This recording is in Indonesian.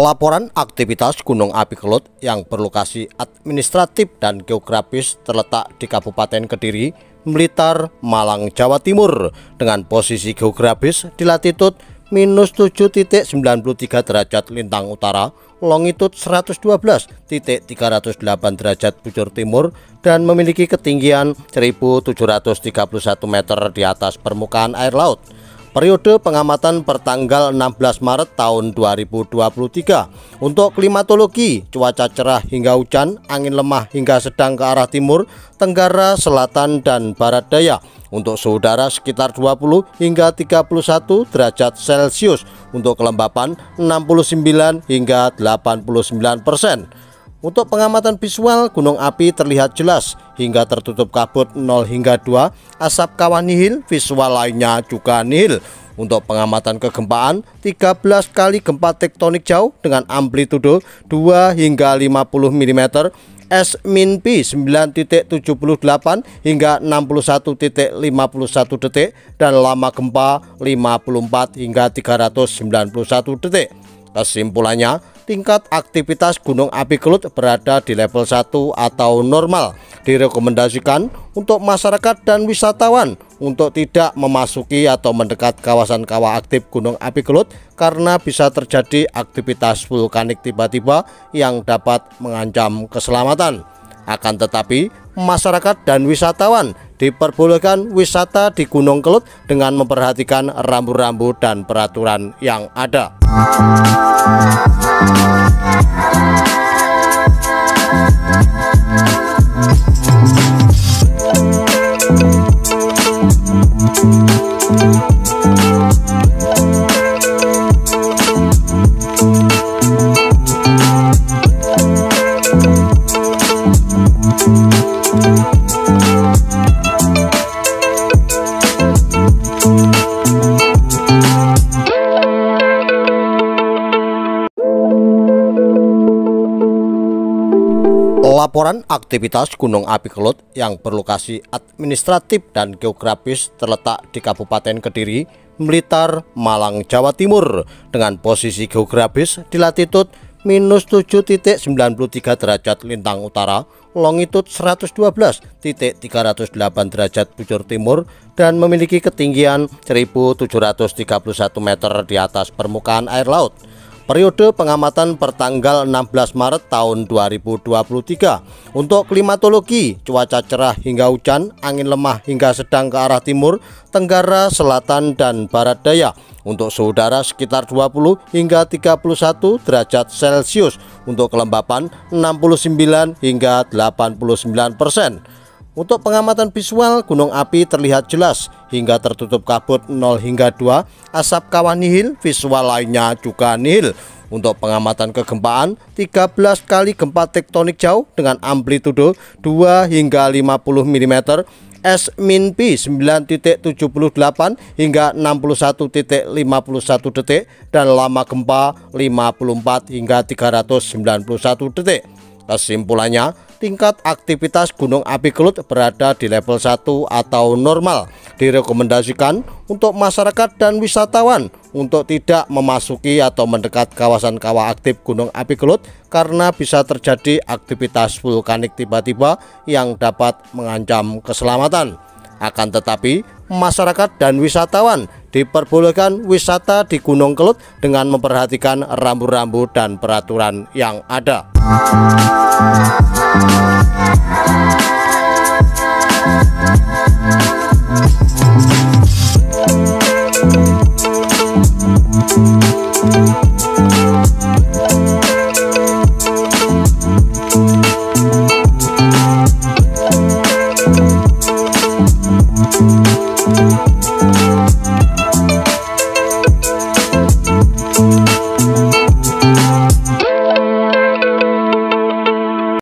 Laporan aktivitas Gunung Api Kelut yang berlokasi administratif dan geografis terletak di Kabupaten Kediri, Blitar, Malang, Jawa Timur dengan posisi geografis di latitud -7.93 derajat lintang utara, longitud 112.308 derajat bujur timur, dan memiliki ketinggian 1.731 meter di atas permukaan air laut. Periode pengamatan pertanggal 16 Maret tahun 2023. Untuk klimatologi, cuaca cerah hingga hujan, angin lemah hingga sedang ke arah timur, tenggara, selatan, dan barat daya. Untuk suhu udara sekitar 20 hingga 31 derajat Celcius. Untuk kelembapan 69 hingga 89%. Untuk pengamatan visual, gunung api terlihat jelas hingga tertutup kabut 0 hingga 2, asap kawah nihil, visual lainnya juga nihil. Untuk pengamatan kegempaan, 13 kali gempa tektonik jauh dengan amplitudo 2 hingga 50 mm, S-P 9.78 hingga 61.51 detik, dan lama gempa 54 hingga 391 detik. Kesimpulannya, tingkat aktivitas Gunung Api Kelut berada di level 1 atau normal. Direkomendasikan untuk masyarakat dan wisatawan untuk tidak memasuki atau mendekat kawasan kawah aktif Gunung Api Kelut karena bisa terjadi aktivitas vulkanik tiba-tiba yang dapat mengancam keselamatan. Akan tetapi, masyarakat dan wisatawan diperbolehkan wisata di Gunung Kelut dengan memperhatikan rambu-rambu dan peraturan yang ada. Laporan aktivitas Gunung Api Kelut yang berlokasi administratif dan geografis terletak di Kabupaten Kediri, Blitar, Malang, Jawa Timur dengan posisi geografis di latitud -7.93 derajat lintang utara, longitud 112.308 derajat bujur timur, dan memiliki ketinggian 1.731 meter di atas permukaan air laut. Periode pengamatan pertanggal 16 Maret tahun 2023. Untuk klimatologi, cuaca cerah hingga hujan, angin lemah hingga sedang ke arah timur, tenggara, selatan, dan barat daya. Untuk suhu udara sekitar 20 hingga 31 derajat Celcius. Untuk kelembapan 69 hingga 89%. Untuk pengamatan visual, gunung api terlihat jelas hingga tertutup kabut 0 hingga 2, asap kawah nihil, visual lainnya juga nihil. Untuk pengamatan kegempaan, 13 kali gempa tektonik jauh dengan amplitudo 2 hingga 50 mm, S-P 9.78 hingga 61.51 detik, dan lama gempa 54 hingga 391 detik. Kesimpulannya, tingkat aktivitas Gunung Api Kelut berada di level 1 atau normal. Direkomendasikan untuk masyarakat dan wisatawan untuk tidak memasuki atau mendekat kawasan kawah aktif Gunung Api Kelut karena bisa terjadi aktivitas vulkanik tiba-tiba yang dapat mengancam keselamatan. Akan tetapi, masyarakat dan wisatawan diperbolehkan wisata di Gunung Kelut dengan memperhatikan rambu-rambu dan peraturan yang ada. Thank you.